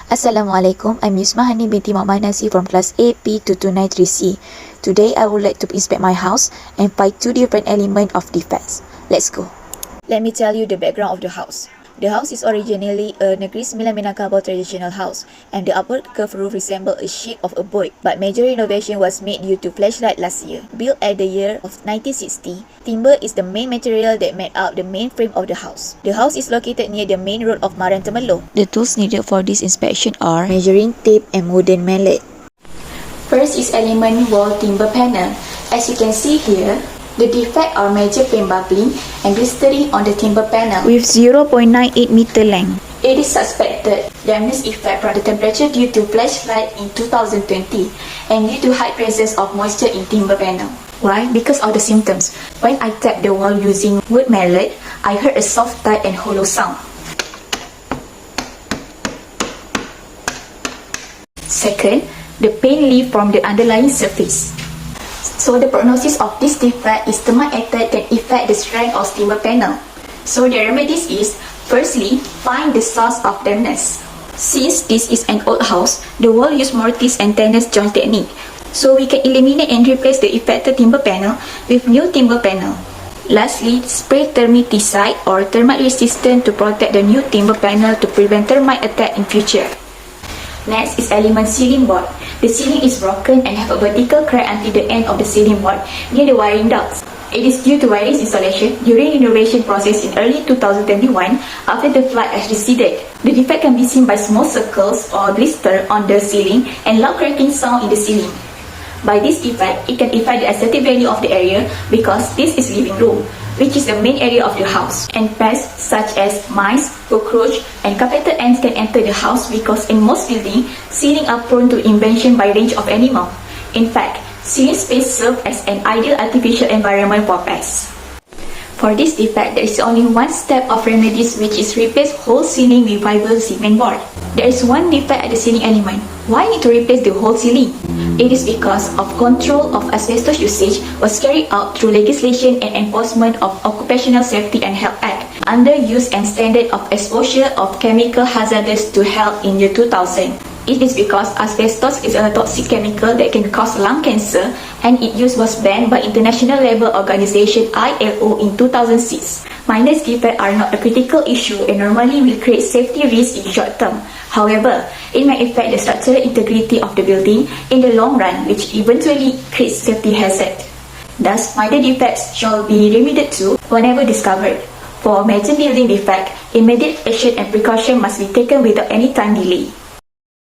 Assalamualaikum, I'm Yusma Hanim binti Mohamad Nasir from class AP2293C. Today I would like to inspect my house and find two different elements of defects. Let's go. Let me tell you the background of the house. The house is originally a Negeri Sembilan Minangkabau traditional house, and the upward curved roof resembled a shape of a boat, but major renovation was made due to flashlight last year. Built at the year of 1960, timber is the main material that made up the main frame of the house. The house is located near the main road of Maran Temerloh. The tools needed for this inspection are measuring tape and wooden mallet. First is element wall timber panel. As you can see here, the defect are major flame bubbling and glistering on the timber panel with 0.98 meter length. It is suspected dampness effect from the temperature due to flashlight in 2020 and due to high presence of moisture in timber panel. Why? Because of the symptoms. When I tapped the wall using wood mallet, I heard a soft tight and hollow sound. Second, the paint leave from the underlying surface. So the prognosis of this defect is termite attack can affect the strength of timber panel. So the remedies is, firstly, find the source of dampness. Since this is an old house, the wall use mortise and tenon joint technique. So we can eliminate and replace the affected timber panel with new timber panel. Lastly, spray termiticide or termite resistant to protect the new timber panel to prevent termite attack in future. Next is element ceiling board. The ceiling is broken and have a vertical crack until the end of the ceiling board near the wiring ducts. It is due to wiring installation during renovation process in early 2021 after the flood has receded. The defect can be seen by small circles or blister on the ceiling and loud cracking sound in the ceiling. By this defect, it can affect the aesthetic value of the area because this is living room, which is the main area of the house, and pests such as mice, cockroach, and carpenter ants can enter the house because in most buildings, ceilings are prone to invasion by range of animals. In fact, ceiling space serves as an ideal artificial environment for pests. For this defect, there is only one step of remedies, which is replace whole ceiling with fiber cement board. There is one defect at the ceiling element. Why need to replace the whole ceiling? It is because of control of asbestos usage was carried out through legislation and enforcement of Occupational Safety and Health Act under use and standard of exposure of chemical hazardous to health in year 2000. It is because asbestos is a toxic chemical that can cause lung cancer, and its use was banned by International Labour Organization ILO in 2006. Minor defects are not a critical issue and normally will create safety risks in short term. However, it may affect the structural integrity of the building in the long run, which eventually creates safety hazard. Thus, minor defects shall be remedied to whenever discovered. For major building defect, immediate action and precaution must be taken without any time delay.